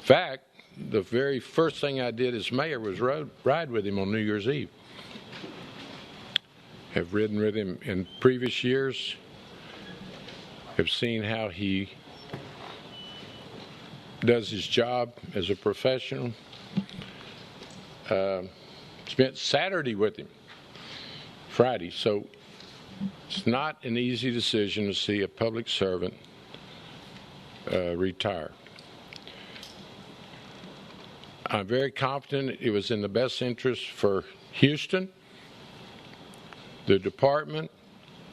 In fact, the very first thing I did as mayor was ride with him on New Year's Eve. Have ridden with him in previous years, have seen how he does his job as a professional. Spent Saturday with him, Friday. So it's not an easy decision to see a public servant retire. I'm very confident it was in the best interest for Houston, the department,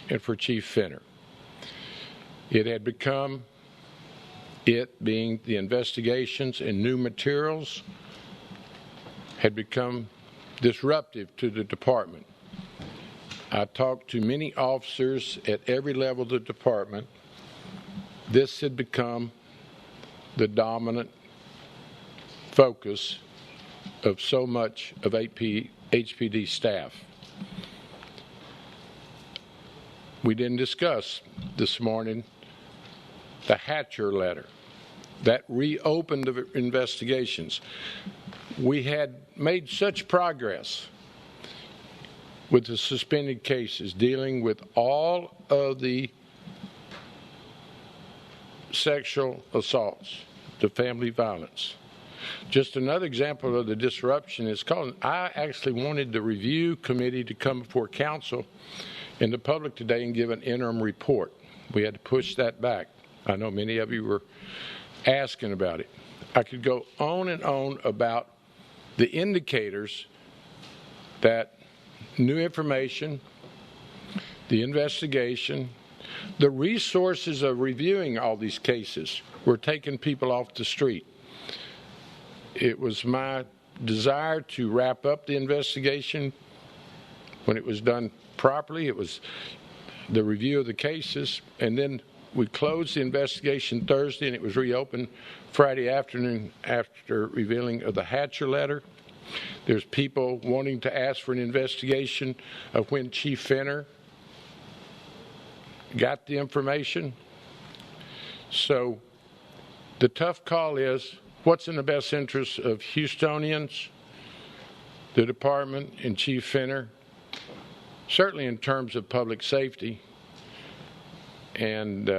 and for Chief Finner. It had become, it being the investigations and new materials, had become disruptive to the department. I talked to many officers at every level of the department. This had become the dominant focus of so much of HPD staff. We didn't discuss this morning the Hatcher letter that reopened the investigations. We had made such progress with the suspended cases, dealing with all of the sexual assaults, the family violence. Just another example of the disruption is called, I actually wanted the review committee to come before council and the public today and give an interim report. We had to push that back. I know many of you were asking about it. I could go on and on about the indicators that new information, the investigation, the resources of reviewing all these cases were taking people off the street. It was my desire to wrap up the investigation when it was done properly. It was the review of the cases, and then we closed the investigation Thursday, and it was reopened Friday afternoon after revealing of the Hatcher letter. There's people wanting to ask for an investigation of when Chief Finner got the information. So the tough call is, what's in the best interest of Houstonians, the department, and Chief Finner, certainly in terms of public safety. And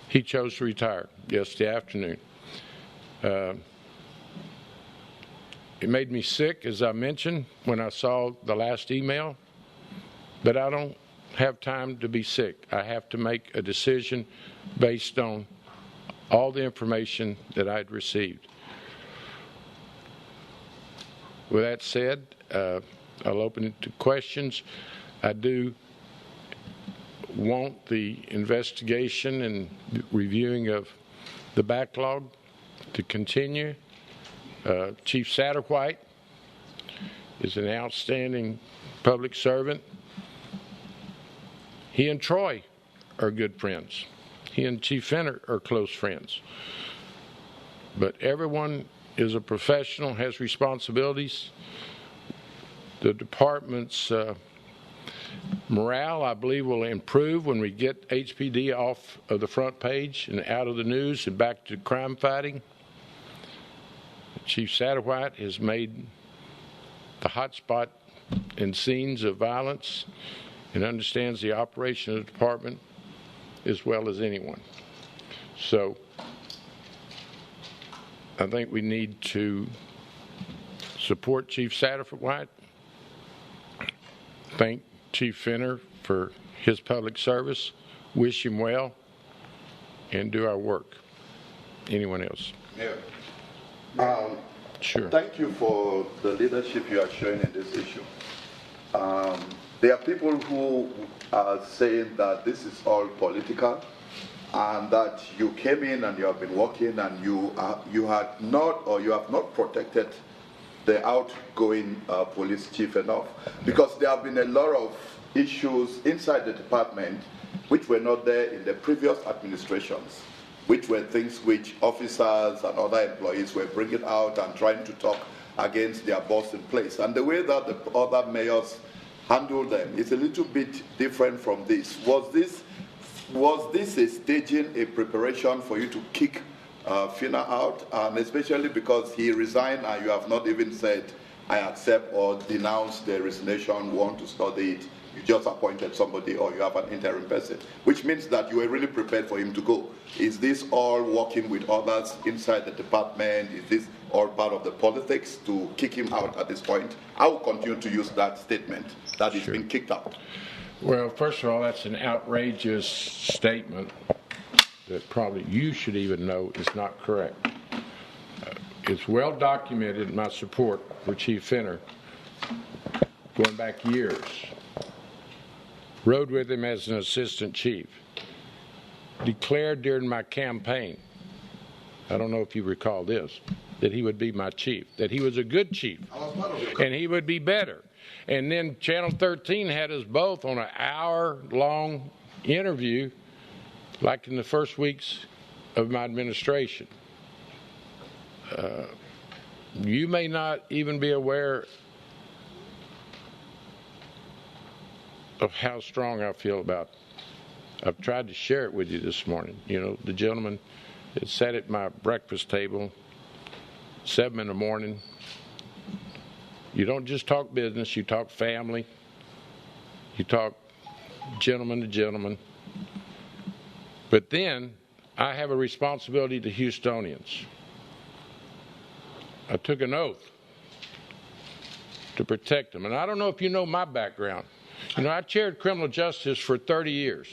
he chose to retire yesterday afternoon. It made me sick, as I mentioned, when I saw the last email, but I don't have time to be sick. I have to make a decision based on all the information that I'd received. With that said, I'll open it to questions. I do want the investigation and reviewing of the backlog to continue. Chief Satterwhite is an outstanding public servant. He and Troy are good friends. He and Chief Finner are close friends. But everyone is a professional, has responsibilities. The department's morale, I believe, will improve when we get HPD off of the front page and out of the news and back to crime fighting. Chief Satterwhite has made the hot spot in scenes of violence and understands the operation of the department as well as anyone. So I think we need to support Chief Satterwhite, thank Chief Finner for his public service, wish him well, and do our work. Anyone else? Yeah. Sure. Thank you for the leadership you are showing in this issue. There are people who are saying that this is all political, and that you came in and you have been working and you have not protected the outgoing police chief enough, because there have been a lot of issues inside the department which were not there in the previous administrations, which were things which officers and other employees were bringing out and trying to talk against their boss in place. And the way that the other mayors handled them is a little bit different from this. Was this a staging, a preparation for you to kick Finner out, and especially because he resigned and you have not even said, I accept or denounce the resignation, want to study it. You just appointed somebody or you have an interim person, which means that you were really prepared for him to go. Is this all working with others inside the department? Is this all part of the politics to kick him out at this point? I will continue to use that statement that he's been kicked out. Well, first of all, that's an outrageous statement that probably you should even know is not correct. It's well documented, my support for Chief Finner, going back years. Rode with him as an assistant chief. Declared during my campaign, I don't know if you recall this, that he would be my chief, that he was a good chief, and he would be better. And then Channel 13 had us both on an hour-long interview, like in the first weeks of my administration. You may not even be aware of how strong I feel about it. I've tried to share it with you this morning. You know, the gentleman that sat at my breakfast table, 7 in the morning. You don't just talk business, you talk family, you talk gentleman to gentleman. But then I have a responsibility to Houstonians. I took an oath to protect them. And I don't know if you know my background. You know, I chaired criminal justice for 30 years.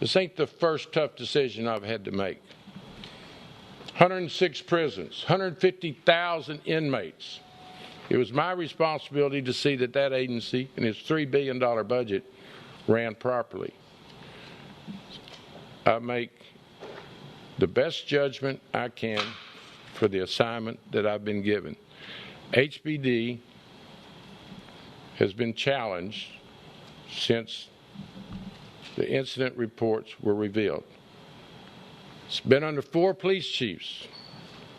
This ain't the first tough decision I've had to make. 106 prisons, 150,000 inmates. It was my responsibility to see that that agency and its $3 billion budget ran properly. I make the best judgment I can for the assignment that I've been given. HPD has been challenged since the incident reports were revealed. It's been under 4 police chiefs,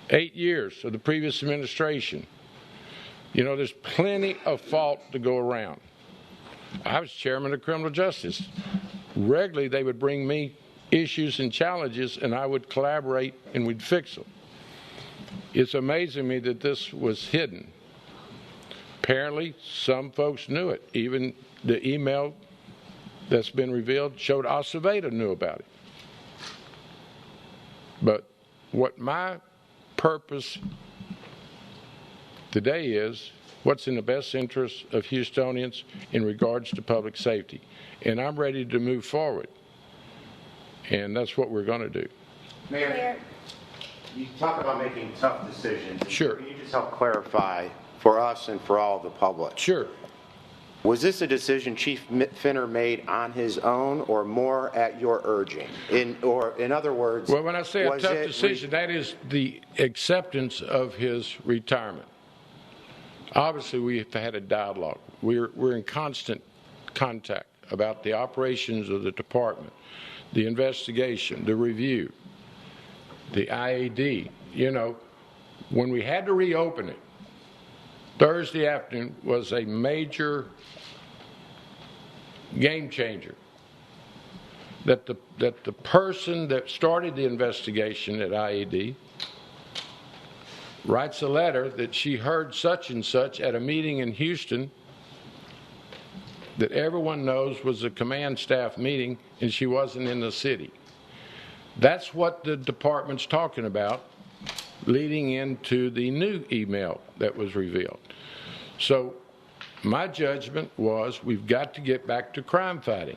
8 years of the previous administration. You know, there's plenty of fault to go around. I was chairman of criminal justice. Regularly, they would bring me issues and challenges, and I would collaborate and we'd fix them. It's amazing to me that this was hidden. Apparently, some folks knew it. Even the email that's been revealed showed Acevedo knew about it. But what my purpose today is, what's in the best interest of Houstonians in regards to public safety. And I'm ready to move forward. And that's what we're going to do. Mayor, you talk about making tough decisions. Sure. Can you just help clarify for us and for all the public? Sure. Was this a decision Chief Finner made on his own or more at your urging? In other words, well, when I say a tough decision, that is the acceptance of his retirement. Obviously, we've had a dialogue. We're in constant contact about the operations of the department, the investigation, the review, the IAD. You know, when we had to reopen it, Thursday afternoon was a major game changer. That the person that started the investigation at IAD writes a letter that she heard such and such at a meeting in Houston that everyone knows was a command staff meeting, and she wasn't in the city. That's what the department's talking about leading into the new email that was revealed. So my judgment was we've got to get back to crime fighting.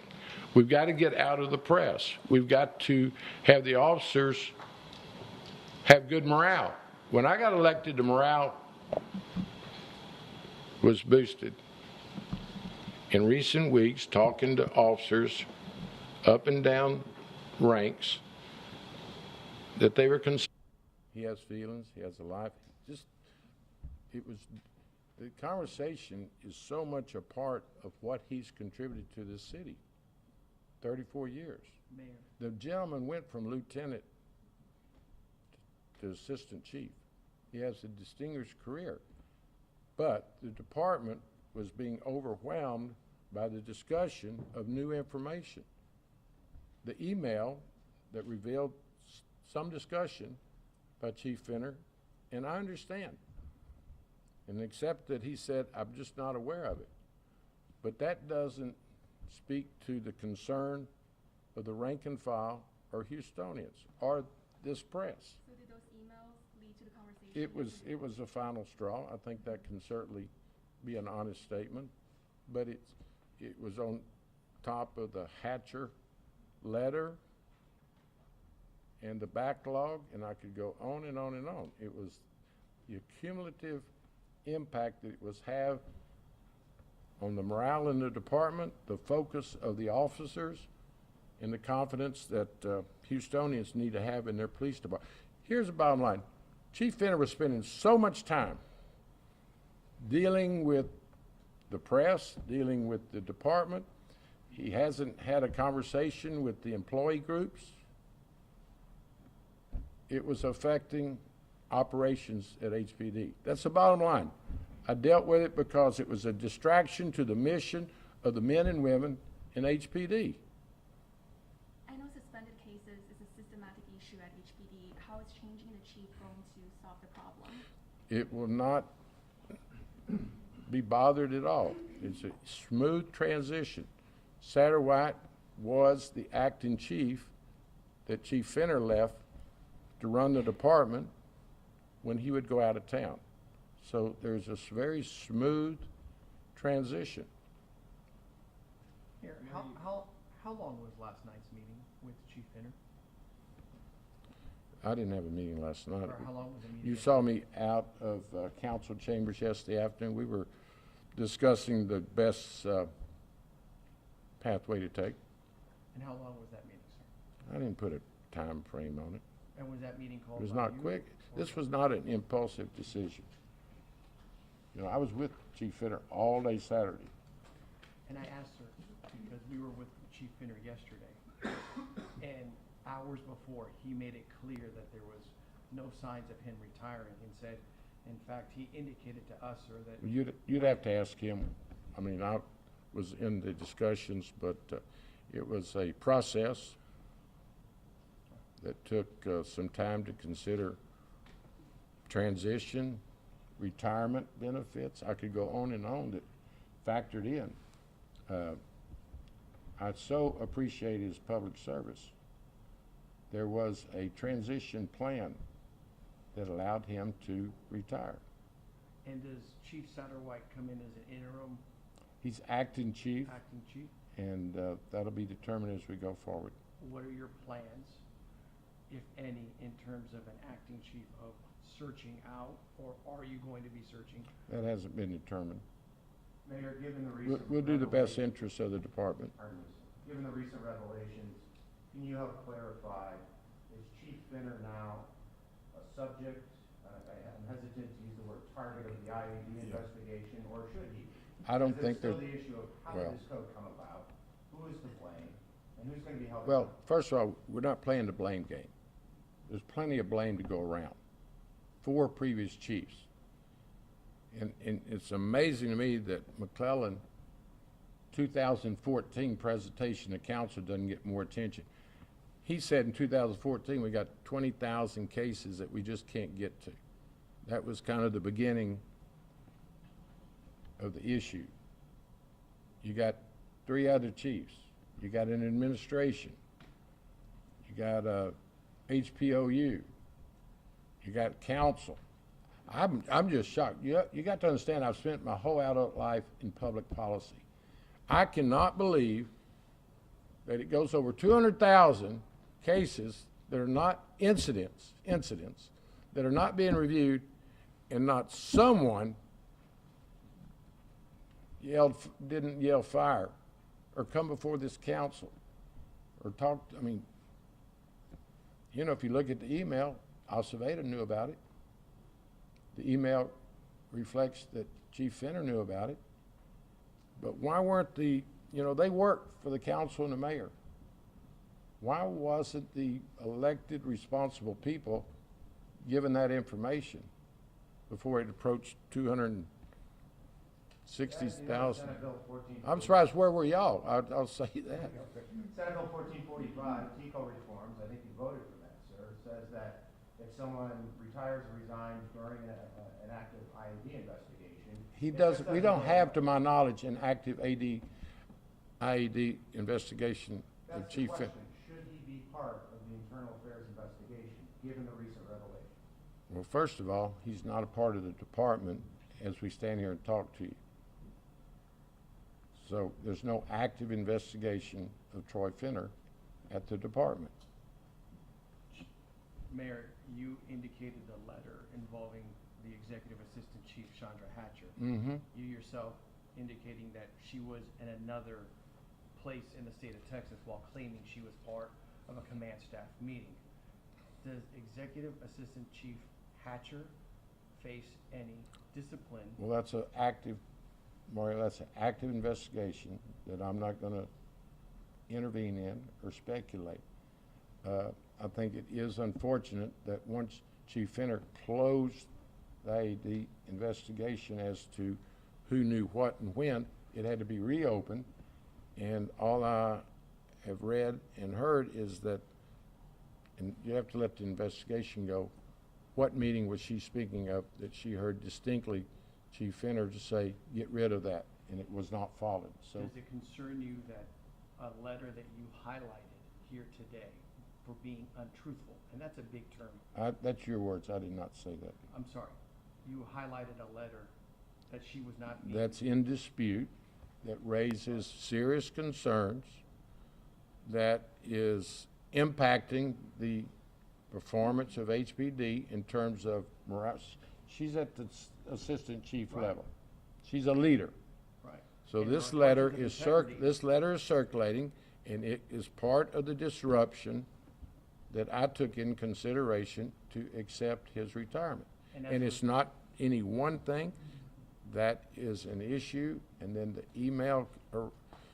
We've got to get out of the press. We've got to have the officers have good morale. When I got elected, the morale was boosted. In recent weeks, talking to officers up and down ranks, that they were concerned. He has feelings, he has a life. The conversation is so much a part of what he's contributed to this city. 34 years. Mayor. The gentleman went from lieutenant to assistant chief. He has a distinguished career. But the department was being overwhelmed by the discussion of new information. The email that revealed some discussion by Chief Finner, and I understand. And except that he said, I'm just not aware of it. But that doesn't speak to the concern of the rank and file or Houstonians or this press. So did those emails lead to the conversation? It was a final straw. I think that can certainly be an honest statement, but it was on top of the Hatcher letter and the backlog, and I could go on and on and on. It was the cumulative impact that it was have on the morale in the department, the focus of the officers, and the confidence that Houstonians need to have in their police department. Here's the bottom line. Chief Finner was spending so much time dealing with the press, dealing with the department. He hasn't had a conversation with the employee groups. It was affecting operations at HPD. That's the bottom line. I dealt with it because it was a distraction to the mission of the men and women in HPD. I know suspended cases is a systematic issue at HPD. How is changing the chief going to solve the problem? It will not be bothered at all. It's a smooth transition. Satterwhite was the acting chief that Chief Finner left to run the department when he would go out of town. So there's a very smooth transition. Here, how long was last night's meeting with Chief Finner? I didn't have a meeting last night. Or how long was the meeting? You saw me out of council chambers yesterday afternoon. We were discussing the best pathway to take. And how long was that meeting, sir? I didn't put a time frame on it. And was that meeting called It was by not you, quick. or- This was not an impulsive decision. You know, I was with Chief Finner all day Saturday. And I asked her, because we were with Chief Finner yesterday, and hours before, he made it clear that there was no signs of him retiring, and said, in fact, he indicated to us, sir, that You'd have to ask him. I mean, I was in the discussions, but it was a process that took some time to consider transition, retirement benefits. I could go on and on that factored in. I so appreciate his public service. There was a transition plan that allowed him to retire. And does Chief Satterwhite come in as an interim He's acting chief, acting chief? and that'll be determined as we go forward. What are your plans, if any, in terms of an acting chief of searching out, or are you going to be searching? That hasn't been determined. Mayor, given the recent We'll do the best revelations- interests of the department. pardon me, sir. Given the recent revelations, can you help clarify, is Chief Finner now a subject, I'm hesitant to use the word target of the IAD investigation, or should he? I don't Because think there's that, still the issue of how well- did this code come about, who is to blame, and who's going to be held well, accountable? first of all, we're not playing the blame game. There's plenty of blame to go around. 4 previous chiefs. And it's amazing to me that McClellan 2014 presentation to council doesn't get more attention. He said in 2014 we got 20,000 cases that we just can't get to. That was kind of the beginning of the issue. You got 3 other chiefs. You got an administration. You got a HPOU. You got council. I'm just shocked. You got to understand, I've spent my whole adult life in public policy. I cannot believe that it goes over 200,000 cases that are not incidents that are not being reviewed, and not someone didn't yell fire or come before this council or talk. I mean, you know, if you look at the email, Alceveda knew about it. The email reflects that Chief Finner knew about it. But why weren't they worked for the council and the mayor. Why wasn't the elected responsible people given that information before it approached 260,000? Senate Bill 14. I'm surprised, where were y'all? I'll say that. Senate Bill 1445, TICO reforms, I think you voted for that, sir. says that if someone retires or resigns during an active IAD investigation. He it does, just we doesn't don't go have, away. to my knowledge, an active IED investigation of That's the Chief Finner. question. Should he be part of the internal affairs investigation, given the recent revelation? Well, first of all, he's not a part of the department as we stand here and talk to you. So there's no active investigation of Troy Finner at the department. Mayor, you indicated the letter involving the Executive Assistant Chief Shandra Hatcher. Mm-hmm. You yourself indicating that she was in another place in the state of Texas while claiming she was part of a command staff meeting. Does Executive Assistant Chief Hatcher face any discipline? Well, that's an active, Mario, that's an active investigation that I'm not gonna intervene in or speculate. I think it is unfortunate that once Chief Finner closed the investigation as to who knew what and when, it had to be reopened. And all I have read and heard is that, and you have to let the investigation go, what meeting was she speaking of that she heard distinctly Chief Finner to say, get rid of that, and it was not followed. So Does it concern you that a letter that you highlighted here today for being untruthful, and that's a big term, that's your words, I did not say that. I'm sorry, you highlighted a letter that she was not being. That's in dispute, that raises serious concerns, that is impacting the performance of HPD in terms of morale. She's at the assistant chief level. She's a leader. Right. So And this there are letter questions is of integrity. this letter is circulating, and it is part of the disruption that I took in consideration to accept his retirement. And that's And it's not any one thing. That is an issue, and then the email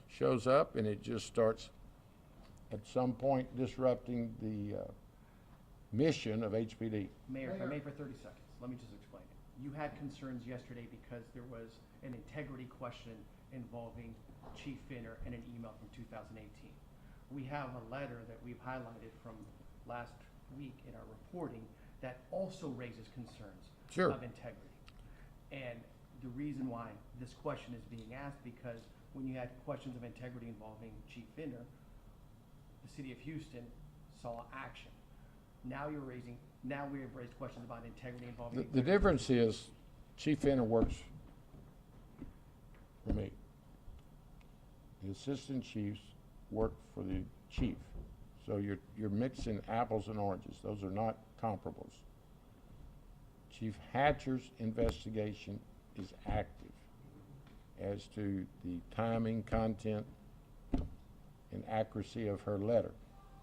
shows up, and it just starts at some point disrupting the mission of HPD. Mayor, if I may for 30 seconds, let me just explain it. You had concerns yesterday because there was an integrity question involving Chief Finner and an email from 2018. We have a letter that we've highlighted from last week in our reporting that also raises concerns Sure. of integrity. And the reason why this question is being asked, because when you had questions of integrity involving Chief Finner, the city of Houston saw action. Now we have raised questions about integrity involving. The difference is Chief Finner works for me. The assistant chiefs work for the chief. So you're mixing apples and oranges. Those are not comparables. Chief Hatcher's investigation is active as to the timing, content, and accuracy of her letter.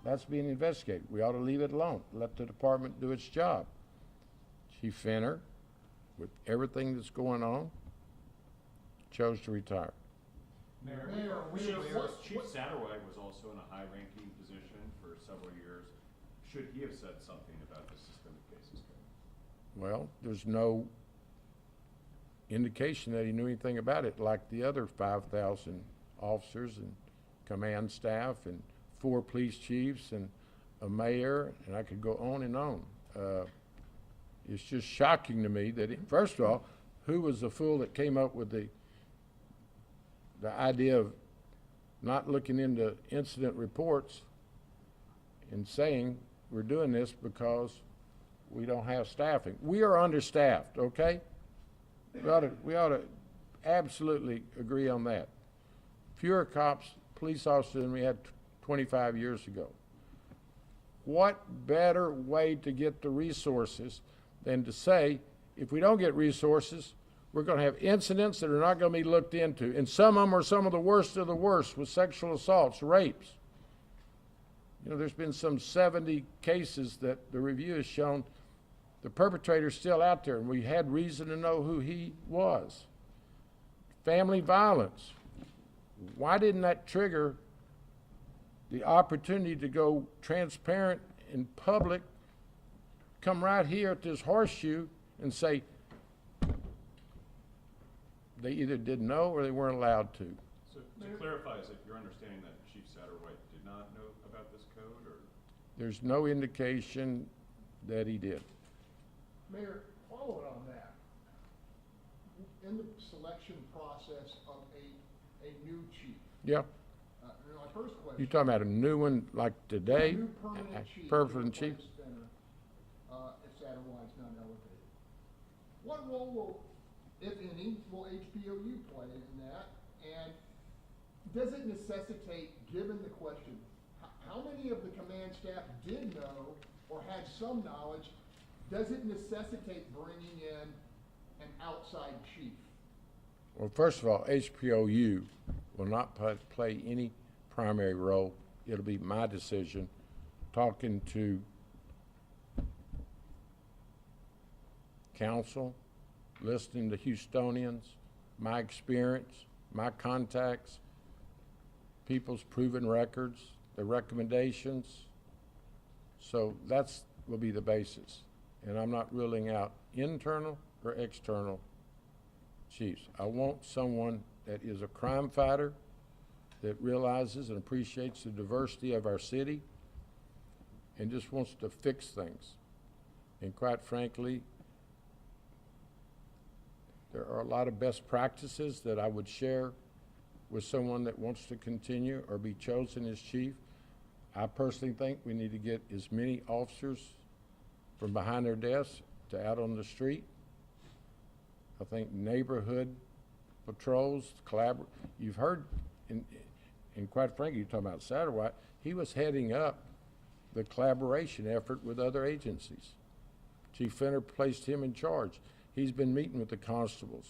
That's being investigated. We ought to leave it alone. Let the department do its job. Chief Finner, with everything that's going on, chose to retire. Mayor, Chief Satterwhite was also in a high-ranking position for several years. Should he have said something about the systemic cases code? Well, there's no indication that he knew anything about it, like the other 5,000 officers and command staff and 4 police chiefs and a mayor, and I could go on and on. It's just shocking to me that, first of all, who was the fool that came up with the idea of not looking into incident reports and saying we're doing this because we don't have staffing. We are understaffed, okay? We ought to absolutely agree on that. Fewer cops, police officers than we had 25 years ago. What better way to get the resources than to say, if we don't get resources, we're going to have incidents that are not going to be looked into. And some of them are some of the worst of the worst, with sexual assaults, rapes. You know, there's been some 70 cases that the review has shown the perpetrator's still out there, and we had reason to know who he was. Family violence. Why didn't that trigger the opportunity to go transparent in public, come right here at this horseshoe and say they either didn't know or they weren't allowed to? So to clarify, is it your understanding that Chief Satterwhite did not know about this code, or? There's no indication that he did. Mayor, following on that, in the selection process of a new chief, Yeah, my first question. you talking about a new one like today? A new permanent chief. Permanent chief? If Satterwhite's not elevated. What role will, if any, will HPOU play in that? And does it necessitate, given the question, how many of the command staff did know or had some knowledge? Does it necessitate bringing in an outside chief? Well, first of all, HPOU will not play any primary role. It'll be my decision, talking to council, listening to Houstonians, my experience, my contacts, people's proven records, the recommendations. So that's will be the basis. And I'm not ruling out internal or external chiefs. I want someone that is a crime fighter, that realizes and appreciates the diversity of our city, and just wants to fix things. And quite frankly, there are a lot of best practices that I would share with someone that wants to continue or be chosen as chief. I personally think we need to get as many officers from behind their desks to out on the street. I think neighborhood patrols, you've heard, and quite frankly, you're talking about Satterwhite, he was heading up the collaboration effort with other agencies. Chief Finner placed him in charge. He's been meeting with the constables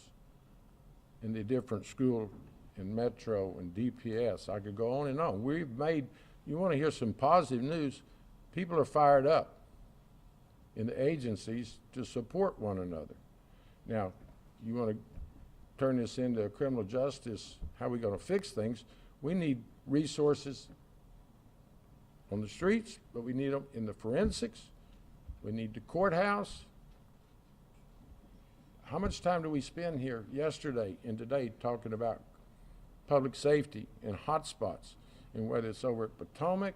in the different school and Metro and DPS. I could go on and on. We've made, you want to hear some positive news, people are fired up in the agencies to support one another. Now, you want to turn this into criminal justice, how are we going to fix things? We need resources on the streets, but we need them in the forensics. We need the courthouse. How much time do we spend here yesterday and today talking about public safety and hotspots, and whether it's over at Potomac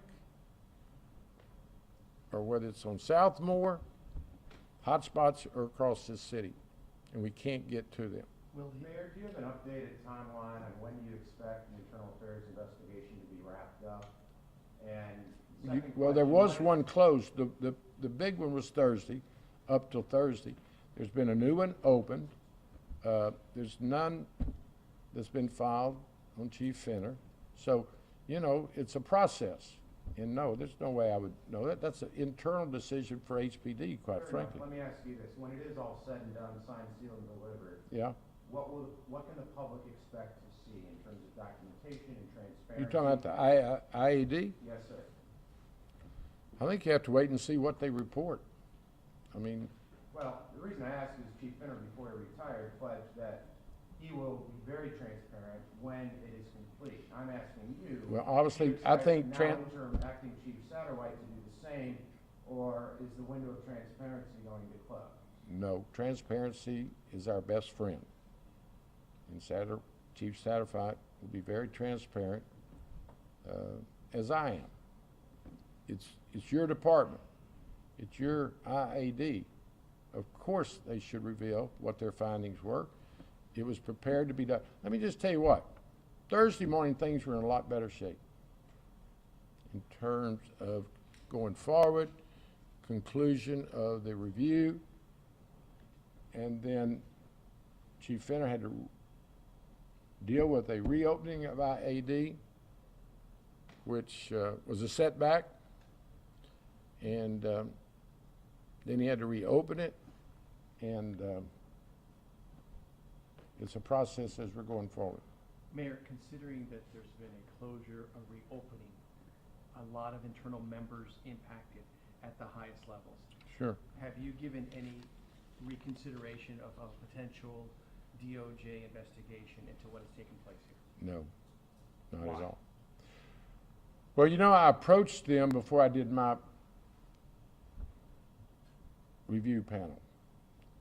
or whether it's on Southmore, hotspots are across this city, and we can't get to them. Mayor, do you have an updated timeline on when you expect the internal affairs investigation to be wrapped up? And Well, there was one closed. The big one was Thursday, up till Thursday. There's been a new one opened. There's none that's been filed on Chief Finner. So, you know, it's a process. And no, there's no way I would know that. That's an internal decision for HPD, quite frankly. Let me ask you this. When it is all said and done, signed, sealed, and delivered, Yeah. what can the public expect to see in terms of documentation and transparency? You're talking about the IAD? Yes, sir. I think you have to wait and see what they report. I mean, Well, the reason I ask is Chief Finner, before he retired, pledged that he will be very transparent when it is complete. I'm asking you. well, obviously, do you I expect think now interim acting Chief Satterwhite to do the same, or is the window of transparency going to close? no, transparency is our best friend. And Chief Satterwhite will be very transparent, as I am. It's your department. It's your IAD. Of course, they should reveal what their findings were. It was prepared to be done. Let me just tell you what. Thursday morning, things were in a lot better shape in terms of going forward, conclusion of the review, and then Chief Finner had to deal with a reopening of IAD, which was a setback, and then he had to reopen it, and it's a process as we're going forward. Mayor, considering that there's been a closure, a reopening, a lot of internal members impacted at the highest levels, Sure. have you given any reconsideration of a potential DOJ investigation into what has taken place here? No, not Why? at all. Well, you know, I approached them before I did my review panel,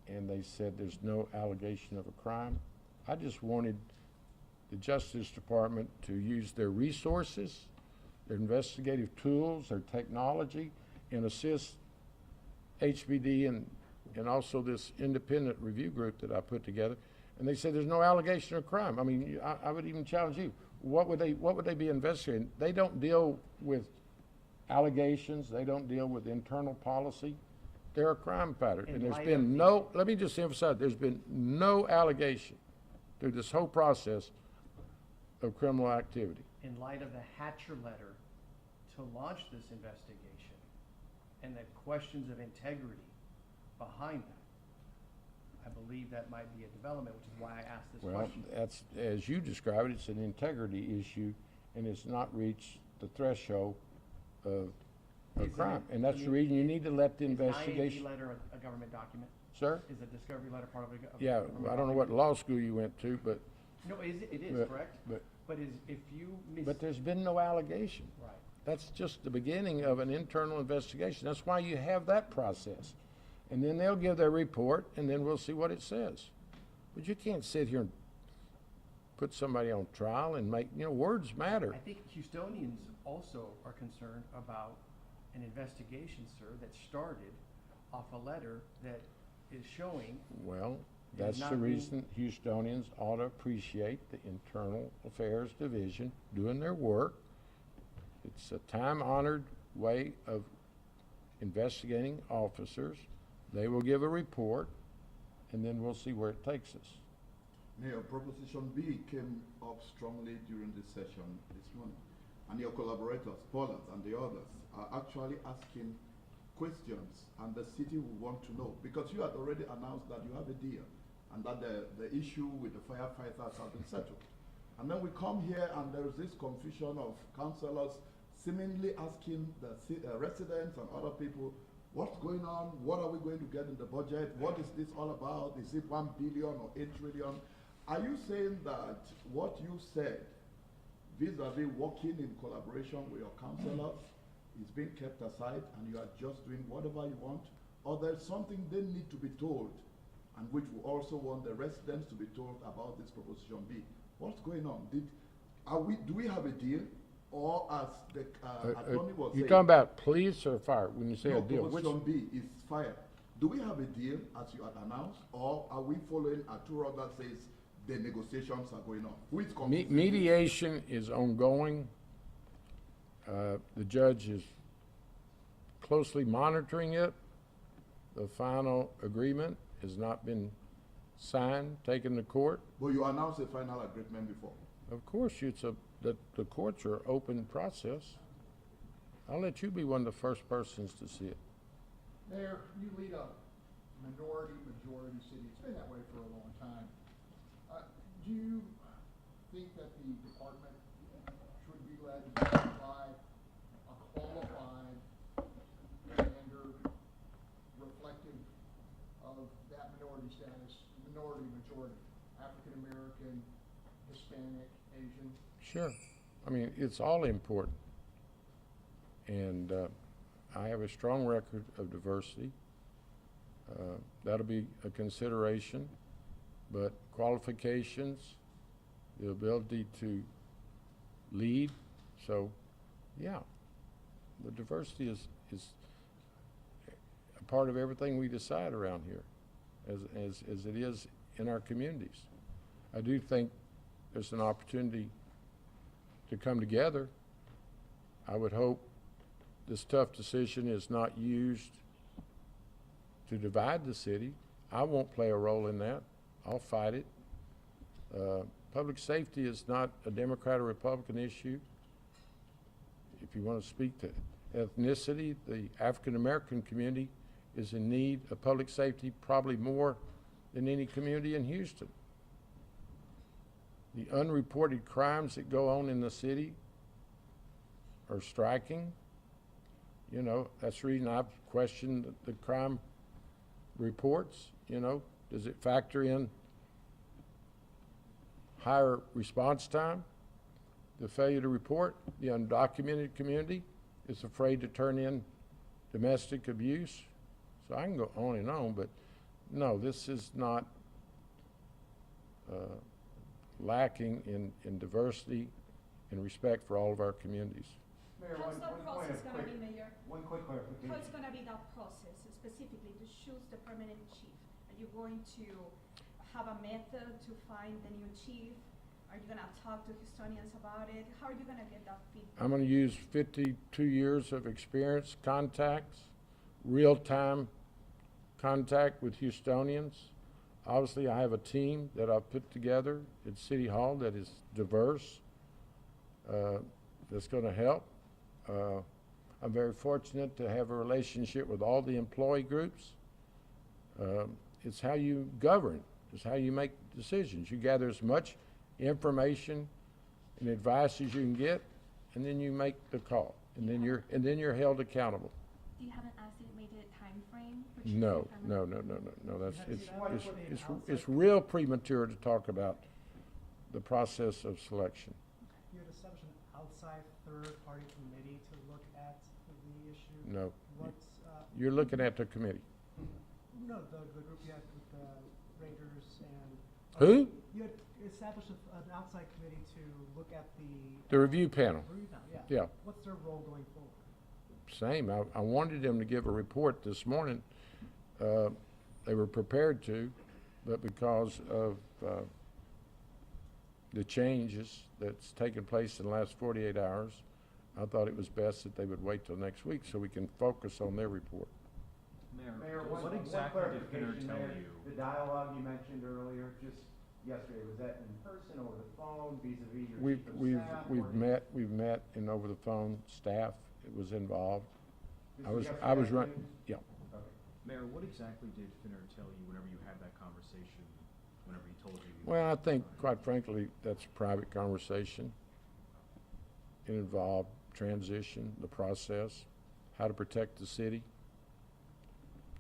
and they said there's no allegation of a crime. I just wanted the Justice Department to use their resources, their investigative tools, their technology, and assist HPD and also this independent review group that I put together, and they said there's no allegation of crime. I mean, I would even challenge you. What would they be investigating? They don't deal with allegations. They don't deal with internal policy. They're a crime fighter. And there's been no, let me just emphasize, there's been no allegation through this whole process of criminal activity. In light of the Hatcher letter to launch this investigation and the questions of integrity behind that, I believe that might be a development, which is why I asked this question. Well, that's, as you describe it, it's an integrity issue, and it's not reached the threshold of crime. And that's the reason you need to let the investigation. Is an IAD letter a government document? Sir? Is a discovery letter part of a government Yeah, document? I don't know what law school you went to, but. No, it is, correct? But if you But there's been no allegation. Right. That's just the beginning of an internal investigation. That's why you have that process. And then they'll give their report, and then we'll see what it says. But you can't sit here and put somebody on trial and make, words matter. I think Houstonians also are concerned about an investigation, sir, that started off a letter that is showing. Well, that's the reason Houstonians ought to appreciate the Internal Affairs Division doing their work. It's a time-honored way of investigating officers. They will give a report, and then we'll see where it takes us. Mayor, Proposition B came up strongly during this session this morning, and your collaborators, Pollard and the others, are actually asking questions, and the city will want to know, because you had already announced that you have a deal, and that the issue with the firefighters has been settled. And then we come here and there is this confusion of councillors seemingly asking the residents and other people, what's going on? What are we going to get in the budget? What is this all about? Is it 1 billion or 8 trillion? Are you saying that what you said vis-a-vis working in collaboration with your councillors is being kept aside and you are just doing whatever you want? Or there's something they need to be told, and which we also want the residents to be told about this Proposition B? What's going on? Do we have a deal? Or as the attorney was saying... You're talking about police or fire when you say no, a deal? Proposition B is fire. Do we have a deal as you had announced, or are we following a tour that says the negotiations are going on? Who is mediation is ongoing. The judge is closely monitoring it. The final agreement has not been signed, taken to court. But you announced a final agreement before. Of course, the courts are open process. I'll let you be one of the first persons to see it. Mayor, you lead a majority city. It's been that way for a long time. Do you think that the department should be led by a qualified commander reflective of that minority status, majority, African American, Hispanic, Asian? Sure. I mean, it's all important. And I have a strong record of diversity. That'll be a consideration. But qualifications, the ability to lead. So, yeah, the diversity is a part of everything we decide around here, as it is in our communities. I do think there's an opportunity to come together. I would hope this tough decision is not used to divide the city. I won't play a role in that. I'll fight it. Public safety is not a Democrat or Republican issue. If you want to speak to ethnicity, the African American community is in need of public safety probably more than any community in Houston. The unreported crimes that go on in the city are striking. You know, that's the reason I've questioned the crime reports. You know, does it factor in higher response time? The failure to report, the undocumented community is afraid to turn in domestic abuse. So I can go on and on, but no, this is not lacking in diversity and respect for all of our communities. Mayor, How's that one point process of gonna quick, be, Mayor? one quick clarification. How's gonna be that process specifically to choose the permanent chief? Are you going to have a method to find the new chief? Are you gonna talk to Houstonians about it? How are you gonna get that feedback? I'm going to use 52 years of experience, contacts, real-time contact with Houstonians. Obviously, I have a team that I've put together at City Hall that is diverse, that's going to help. I'm very fortunate to have a relationship with all the employee groups. It's how you govern. It's how you make decisions. You gather as much information and advice as you can get, and then you make the call, and then you're held accountable. Do you have an estimated time frame? No. It's real premature to talk about the process of selection. You had established an outside third-party committee to look at the issue? No. What's, You're looking at the committee. no, the group you had with the Rangers and. Who? You had established an outside committee to look at The review panel. Review panel, Yeah. What's their role going forward? Same. I wanted them to give a report this morning. They were prepared to, but because of the changes that's taken place in the last 48 hours, I thought it was best that they would wait till next week so we can focus on their report. Mayor, what one exactly did Finner clarification, tell Mayor. you? The dialogue you mentioned earlier, just yesterday, was that in person, over the phone, vis-a-vis your chief of staff? We've met and over the phone, staff was involved. This I was yesterday running, afternoon? yeah. Okay. Mayor, what exactly did Finner tell you whenever you had that conversation, whenever he told you? Well, I think, quite frankly, that's a private conversation. It involved transition, the process, how to protect the city.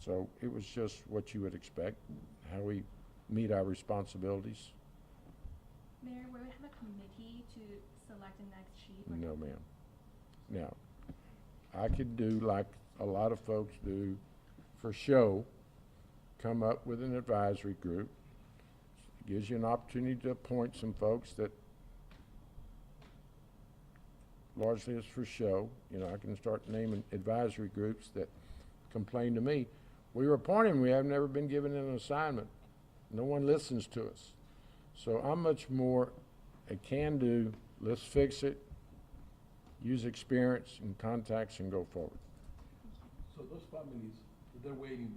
So it was just what you would expect, how we meet our responsibilities. Mayor, will we have a committee to select the next chief? or No, ma'am. Now, I could do like a lot of folks do for show, come up with an advisory group. Gives you an opportunity to appoint some folks that largely is for show. You know, I can start naming advisory groups that complain to me. We were appointing, we have never been given an assignment. No one listens to us. So I'm much more a can-do, let's fix it, use experience and contacts and go forward. So those families, they're waiting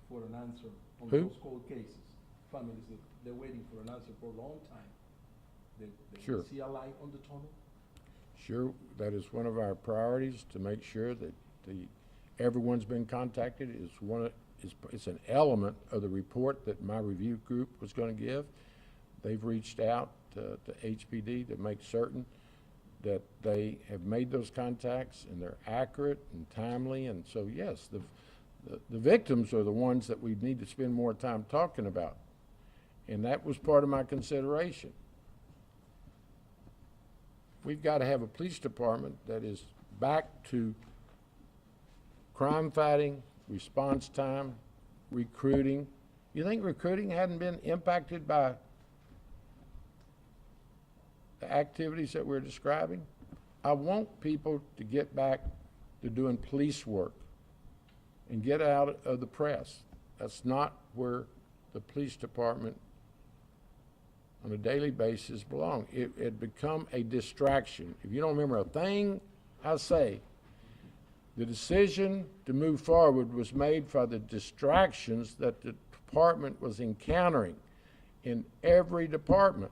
for an answer on Who? those cold cases. Families, they're waiting for an answer for a long time. They Sure. see a light on the tunnel. Sure, that is one of our priorities, to make sure that everyone's been contacted. It's an element of the report that my review group was going to give. They've reached out to HPD to make certain that they have made those contacts and they're accurate and timely. And so, yes, the victims are the ones that we need to spend more time talking about. And that was part of my consideration. We've got to have a police department that is back to crime fighting, response time, recruiting. You think recruiting hadn't been impacted by the activities that we're describing? I want people to get back to doing police work and get out of the press. That's not where the police department on a daily basis belong. It had become a distraction. If you don't remember a thing I say, the decision to move forward was made for the distractions that the department was encountering in every department.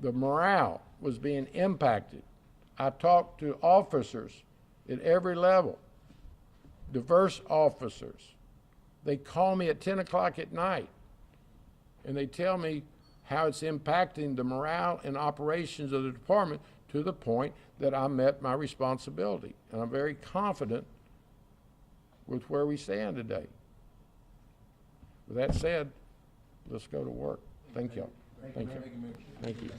The morale was being impacted. I talked to officers at every level, diverse officers. They call me at 10 o'clock at night and they tell me how it's impacting the morale and operations of the department, to the point that I met my responsibility. And I'm very confident with where we stand today. With that said, let's go to work. Thank y'all. Thank you. Mayor. Thank you.